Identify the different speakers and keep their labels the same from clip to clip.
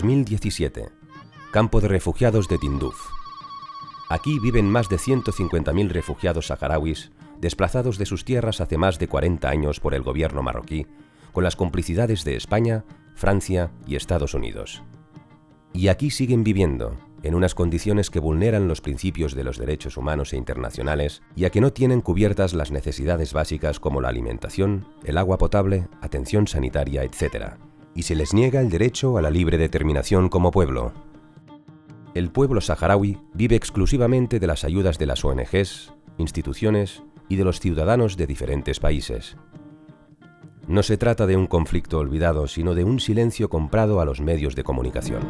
Speaker 1: 2017. Campo de refugiados de Tinduf. Aquí viven más de 150.000 refugiados saharauis desplazados de sus tierras hace más de 40 años por el gobierno marroquí, con las complicidades de España, Francia y Estados Unidos. Y aquí siguen viviendo, en unas condiciones que vulneran los principios de los derechos humanos e internacionales, ya que no tienen cubiertas las necesidades básicas como la alimentación, el agua potable, atención sanitaria, etc. Y se les niega el derecho a la libre determinación como pueblo. El pueblo saharaui vive exclusivamente de las ayudas de las ONGs, instituciones y de los ciudadanos de diferentes países. No se trata de un conflicto olvidado, sino de un silencio comprado a los medios de comunicación.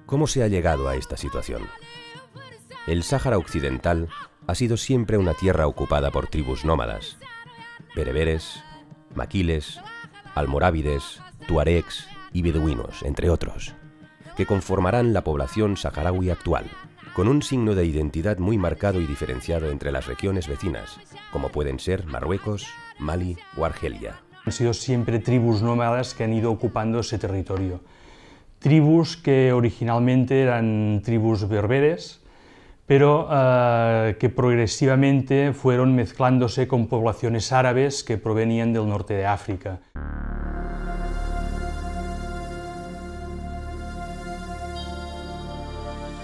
Speaker 1: ¿Cómo se ha llegado a esta situación? El Sáhara Occidental ha sido siempre una tierra ocupada por tribus nómadas, bereberes, maquiles, almorávides, tuaregs y beduinos, entre otros, que conformarán la población saharaui actual, con un signo de identidad muy marcado y diferenciado entre las regiones vecinas, como pueden ser Marruecos, Mali o Argelia.
Speaker 2: Han sido siempre tribus nómadas que han ido ocupando ese territorio. Tribus que originalmente eran tribus berberes, pero que progresivamente fueron mezclándose con poblaciones árabes que provenían del norte de África.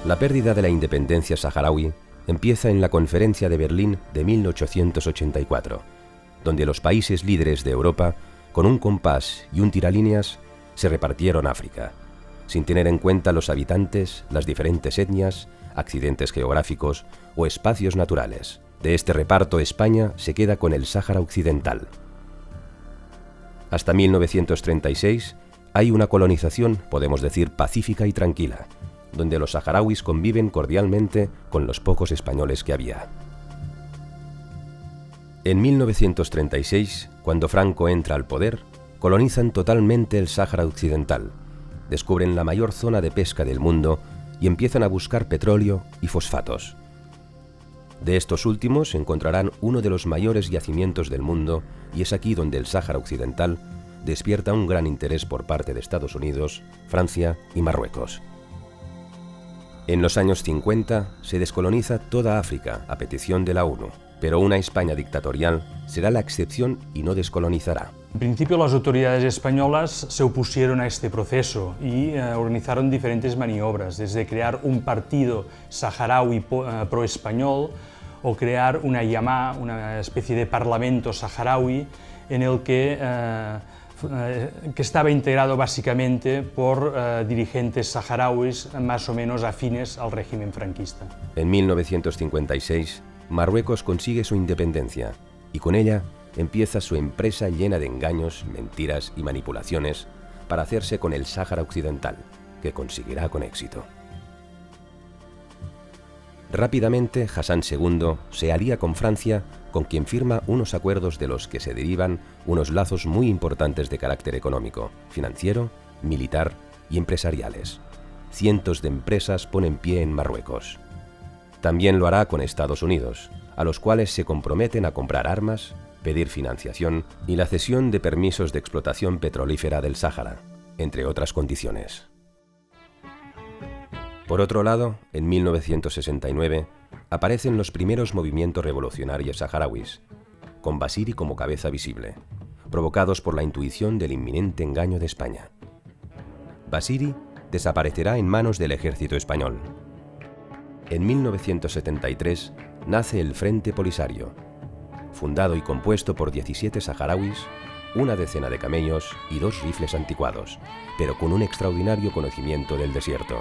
Speaker 1: La pérdida de la independencia saharaui empieza en la Conferencia de Berlín de 1884, donde los países líderes de Europa, con un compás y un tiralíneas, se repartieron África, sin tener en cuenta los habitantes, las diferentes etnias, accidentes geográficos o espacios naturales. De este reparto, España se queda con el Sáhara Occidental. Hasta 1936 hay una colonización, podemos decir, pacífica y tranquila, donde los saharauis conviven cordialmente con los pocos españoles que había. En 1936, cuando Franco entra al poder, colonizan totalmente el Sáhara Occidental, descubren la mayor zona de pesca del mundo y empiezan a buscar petróleo y fosfatos. De estos últimos encontrarán uno de los mayores yacimientos del mundo y es aquí donde el Sáhara Occidental despierta un gran interés por parte de Estados Unidos, Francia y Marruecos. En los años 50 se descoloniza toda África a petición de la ONU, pero una España dictatorial será la excepción y no descolonizará.
Speaker 2: En principio las autoridades españolas se opusieron a este proceso y organizaron diferentes maniobras, desde crear un partido saharaui pro-español o crear una Yamá, una especie de parlamento saharaui en el que estaba integrado básicamente por dirigentes saharauis más o menos afines al régimen franquista.
Speaker 1: En 1956, Marruecos consigue su independencia y con ella empieza su empresa llena de engaños, mentiras y manipulaciones para hacerse con el Sáhara Occidental, que conseguirá con éxito. Rápidamente, Hassan II se alía con Francia, con quien firma unos acuerdos de los que se derivan unos lazos muy importantes de carácter económico, financiero, militar y empresariales. Cientos de empresas ponen pie en Marruecos. También lo hará con Estados Unidos, a los cuales se comprometen a comprar armas, pedir financiación y la cesión de permisos de explotación petrolífera del Sáhara, entre otras condiciones. Por otro lado, en 1969 aparecen los primeros movimientos revolucionarios saharauis, con Basiri como cabeza visible, provocados por la intuición del inminente engaño de España. Basiri desaparecerá en manos del ejército español. En 1973 nace el Frente Polisario, fundado y compuesto por 17 saharauis, una decena de camellos y 2 rifles anticuados, pero con un extraordinario conocimiento del desierto.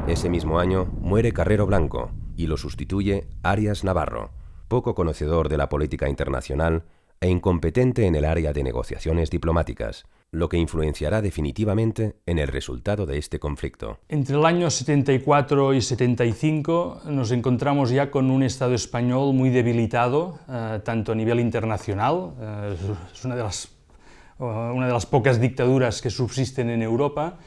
Speaker 1: Ese mismo año muere Carrero Blanco y lo sustituye Arias Navarro, poco conocedor de la política internacional e incompetente en el área de negociaciones diplomáticas, lo que influenciará definitivamente en el resultado de este conflicto.
Speaker 2: Entre el año 74 y 75 nos encontramos ya con un Estado español muy debilitado, tanto a nivel internacional, es una de las pocas dictaduras que subsisten en Europa,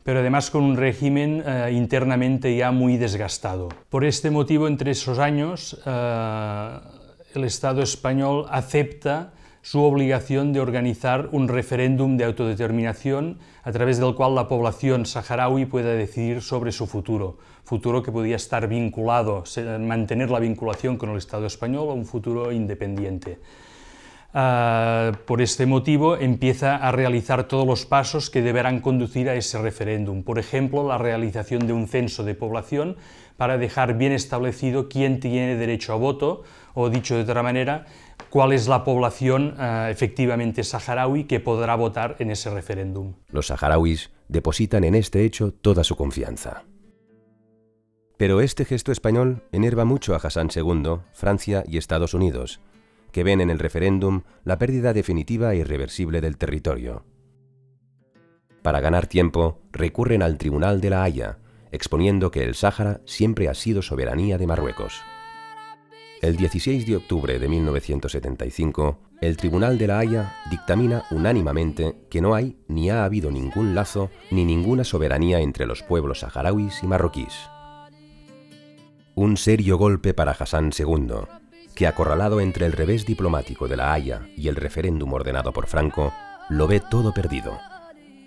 Speaker 2: pero además con un régimen internamente ya muy desgastado. Por este motivo, entre esos años, el Estado español acepta su obligación de organizar un referéndum de autodeterminación a través del cual la población saharaui pueda decidir sobre su futuro que podía estar vinculado, mantener la vinculación con el Estado español o un futuro independiente. Por este motivo empieza a realizar todos los pasos que deberán conducir a ese referéndum. Por ejemplo, la realización de un censo de población para dejar bien establecido quién tiene derecho a voto, o dicho de otra manera, cuál es la población efectivamente saharaui que podrá votar en ese referéndum.
Speaker 1: Los saharauis depositan en este hecho toda su confianza. Pero este gesto español enerva mucho a Hassan II, Francia y Estados Unidos, que ven en el referéndum la pérdida definitiva e irreversible del territorio. Para ganar tiempo, recurren al Tribunal de la Haya, exponiendo que el Sáhara siempre ha sido soberanía de Marruecos. El 16 de octubre de 1975, el Tribunal de la Haya dictamina unánimemente que no hay ni ha habido ningún lazo ni ninguna soberanía entre los pueblos saharauis y marroquíes. Un serio golpe para Hassan II, que acorralado entre el revés diplomático de la Haya y el referéndum ordenado por Franco, lo ve todo perdido.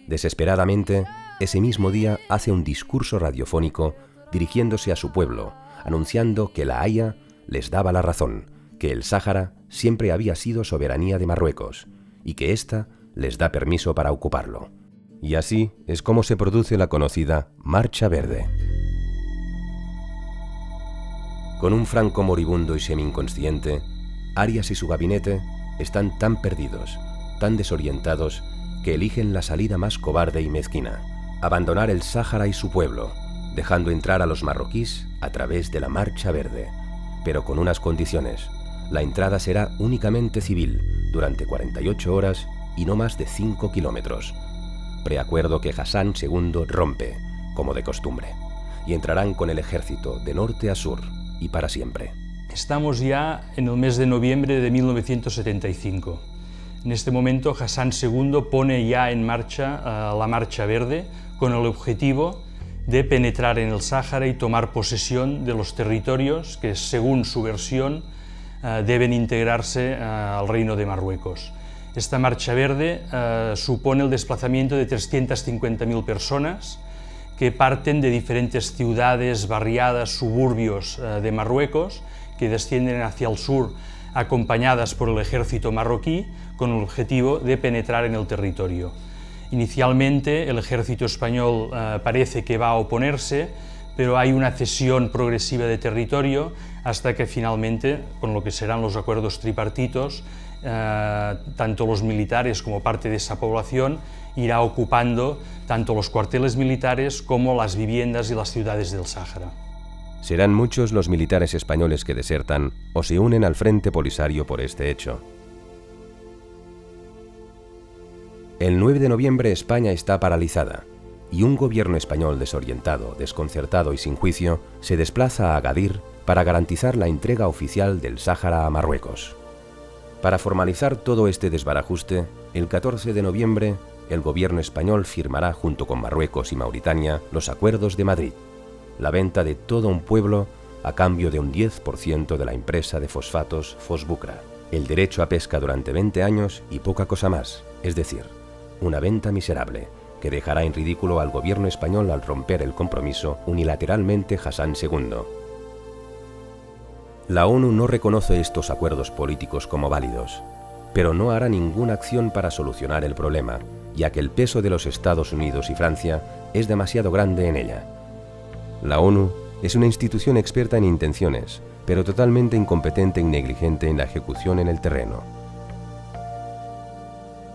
Speaker 1: Desesperadamente, ese mismo día hace un discurso radiofónico dirigiéndose a su pueblo, anunciando que la Haya les daba la razón, que el Sáhara siempre había sido soberanía de Marruecos y que ésta les da permiso para ocuparlo. Y así es como se produce la conocida Marcha Verde. Con un Franco moribundo y semi-inconsciente, Arias y su gabinete están tan perdidos, tan desorientados, que eligen la salida más cobarde y mezquina: abandonar el Sáhara y su pueblo, dejando entrar a los marroquíes a través de la Marcha Verde, pero con unas condiciones. La entrada será únicamente civil, durante 48 horas y no más de 5 kilómetros. Preacuerdo que Hassan II rompe, como de costumbre, y entrarán con el ejército de norte a sur, y para siempre.
Speaker 2: Estamos ya en el mes de noviembre de 1975. En este momento Hassan II pone ya en marcha la Marcha Verde con el objetivo de penetrar en el Sáhara y tomar posesión de los territorios que, según su versión, deben integrarse al Reino de Marruecos. Esta Marcha Verde supone el desplazamiento de 350.000 personas que parten de diferentes ciudades, barriadas, suburbios de Marruecos, que descienden hacia el sur acompañadas por el ejército marroquí con el objetivo de penetrar en el territorio. Inicialmente el ejército español parece que va a oponerse, pero hay una cesión progresiva de territorio hasta que finalmente, con lo que serán los acuerdos tripartitos, tanto los militares como parte de esa población irá ocupando tanto los cuarteles militares como las viviendas y las ciudades del Sáhara.
Speaker 1: Serán muchos los militares españoles que desertan o se unen al Frente Polisario por este hecho. El 9 de noviembre España está paralizada y un gobierno español desorientado, desconcertado y sin juicio se desplaza a Agadir para garantizar la entrega oficial del Sáhara a Marruecos. Para formalizar todo este desbarajuste, el 14 de noviembre el gobierno español firmará junto con Marruecos y Mauritania los Acuerdos de Madrid, la venta de todo un pueblo a cambio de un 10% de la empresa de fosfatos Fosbucra, el derecho a pesca durante 20 años y poca cosa más, es decir, una venta miserable que dejará en ridículo al gobierno español al romper el compromiso unilateralmente Hassan II. La ONU no reconoce estos acuerdos políticos como válidos, pero no hará ninguna acción para solucionar el problema, ya que el peso de los Estados Unidos y Francia es demasiado grande en ella. La ONU es una institución experta en intenciones, pero totalmente incompetente y negligente en la ejecución en el terreno.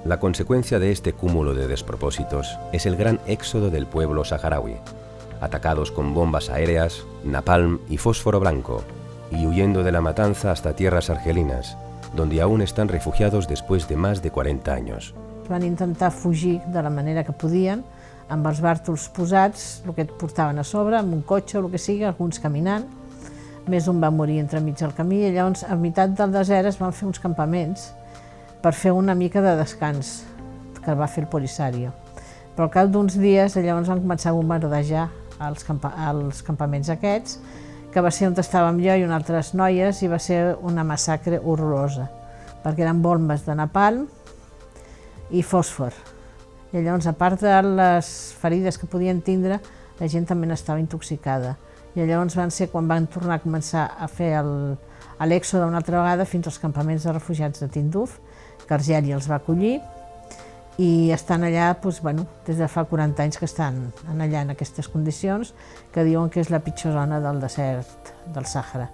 Speaker 1: La consecuencia de este cúmulo de despropósitos es el gran éxodo del pueblo saharaui, atacados con bombas aéreas, napalm y fósforo blanco, y huyendo de la matanza hasta tierras argelinas, donde aún están refugiados después de más de 40 años.
Speaker 3: Van intentar fugir de la manera que podien, amb els bàrtols posats, el que et portaven a sobre, amb un cotxe o el que sigui, alguns caminant. Més un va morir entremig del camí i llavors a meitat del desert es van fer uns campaments per fer una mica de descans que va fer el Polisario. Però al cap d'uns dies llavors van començar a bombardejar els campaments aquests, que va ser on estàvem jo i unes altres noies, i va ser una massacre horrorosa, perquè eren bombes de napalm i fòsfor. I llavors, a part de les ferides que podien tindre, la gent també n'estava intoxicada. I llavors van ser quan van tornar a començar a fer l'èxode una altra vegada fins als campaments de refugiats de Tinduf, que Argèlia els va acollir, i estan allà des de fa 40 anys que estan allà en aquestes condicions, que diuen que és la pitjor zona del desert del Sàhara,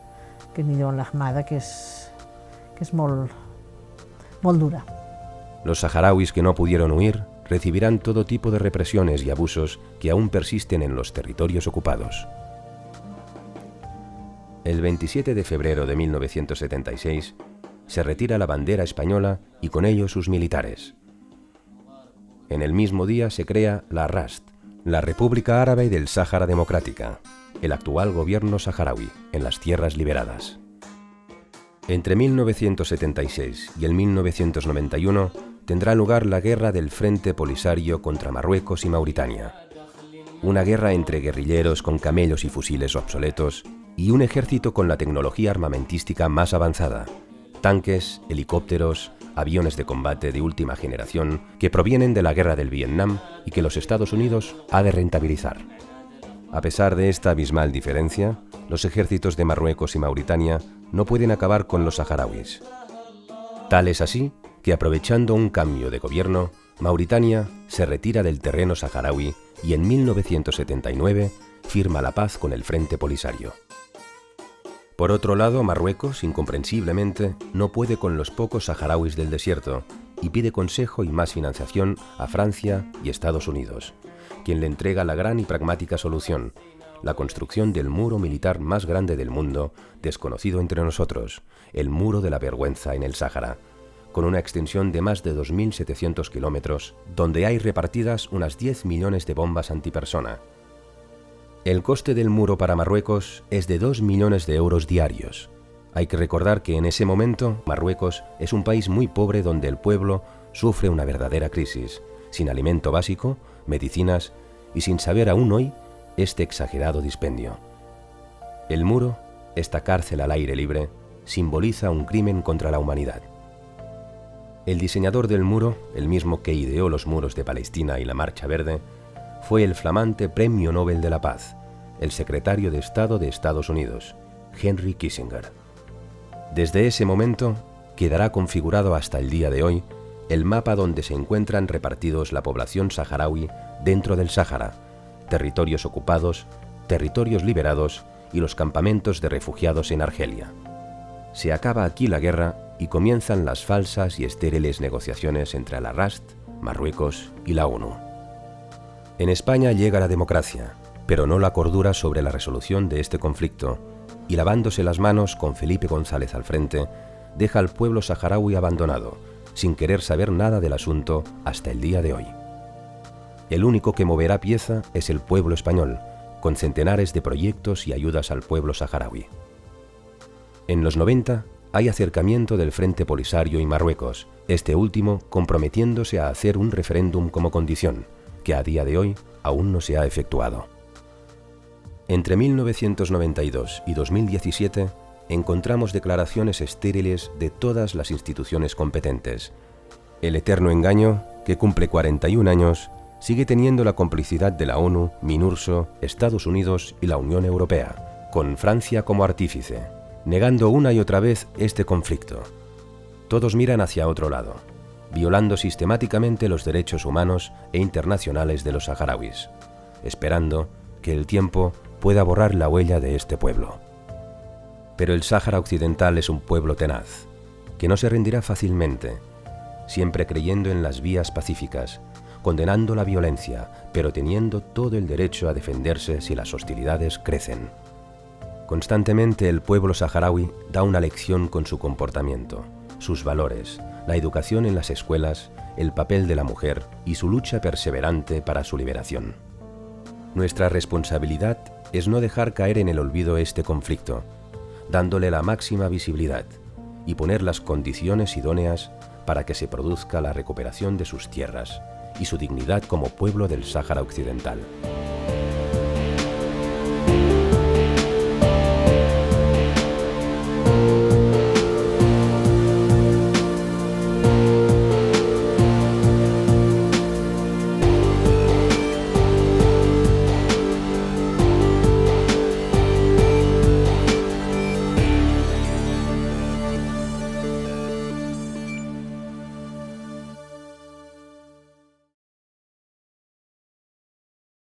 Speaker 3: que n'hi diuen l'Ahmada, que és molt dura.
Speaker 1: Los saharauis que no pudieron huir recibirán todo tipo de represiones y abusos que aún persisten en los territorios ocupados. El 27 de febrero de 1976 se retira la bandera española y con ello sus militares. En el mismo día se crea la RAST, la República Árabe del Sáhara Democrática, el actual gobierno saharaui en las tierras liberadas. Entre 1976 y el 1991 tendrá lugar la Guerra del Frente Polisario contra Marruecos y Mauritania. Una guerra entre guerrilleros con camellos y fusiles obsoletos y un ejército con la tecnología armamentística más avanzada, tanques, helicópteros, aviones de combate de última generación que provienen de la guerra del Vietnam y que los Estados Unidos ha de rentabilizar. A pesar de esta abismal diferencia, los ejércitos de Marruecos y Mauritania no pueden acabar con los saharauis. Tal es así que, aprovechando un cambio de gobierno, Mauritania se retira del terreno saharaui y en 1979 firma la paz con el Frente Polisario. Por otro lado, Marruecos, incomprensiblemente, no puede con los pocos saharauis del desierto y pide consejo y más financiación a Francia y Estados Unidos, quien le entrega la gran y pragmática solución, la construcción del muro militar más grande del mundo, desconocido entre nosotros, el Muro de la Vergüenza en el Sáhara, con una extensión de más de 2.700 kilómetros, donde hay repartidas unas 10 millones de bombas antipersona. El coste del muro para Marruecos es de 2 millones de euros diarios. Hay que recordar que en ese momento Marruecos es un país muy pobre donde el pueblo sufre una verdadera crisis, sin alimento básico, medicinas y sin saber aún hoy este exagerado dispendio. El muro, esta cárcel al aire libre, simboliza un crimen contra la humanidad. El diseñador del muro, el mismo que ideó los muros de Palestina y la Marcha Verde, fue el flamante Premio Nobel de la Paz, el secretario de Estado de Estados Unidos, Henry Kissinger. Desde ese momento quedará configurado hasta el día de hoy el mapa donde se encuentran repartidos la población saharaui dentro del Sáhara, territorios ocupados, territorios liberados y los campamentos de refugiados en Argelia. Se acaba aquí la guerra y comienzan las falsas y estériles negociaciones entre la RAST, Marruecos y la ONU. En España llega la democracia, pero no la cordura sobre la resolución de este conflicto, y lavándose las manos con Felipe González al frente, deja al pueblo saharaui abandonado, sin querer saber nada del asunto hasta el día de hoy. El único que moverá pieza es el pueblo español, con centenares de proyectos y ayudas al pueblo saharaui. En los 90 hay acercamiento del Frente Polisario y Marruecos, este último comprometiéndose a hacer un referéndum como condición, que a día de hoy aún no se ha efectuado. Entre 1992 y 2017 encontramos declaraciones estériles de todas las instituciones competentes. El eterno engaño, que cumple 41 años, sigue teniendo la complicidad de la ONU, MINURSO, Estados Unidos y la Unión Europea, con Francia como artífice, negando una y otra vez este conflicto. Todos miran hacia otro lado, violando sistemáticamente los derechos humanos e internacionales de los saharauis, esperando que el tiempo pueda borrar la huella de este pueblo. Pero el Sáhara Occidental es un pueblo tenaz, que no se rendirá fácilmente, siempre creyendo en las vías pacíficas, condenando la violencia, pero teniendo todo el derecho a defenderse si las hostilidades crecen. Constantemente el pueblo saharaui da una lección con su comportamiento, sus valores, la educación en las escuelas, el papel de la mujer y su lucha perseverante para su liberación. Nuestra responsabilidad es no dejar caer en el olvido este conflicto, dándole la máxima visibilidad y poner las condiciones idóneas para que se produzca la recuperación de sus tierras y su dignidad como pueblo del Sáhara Occidental.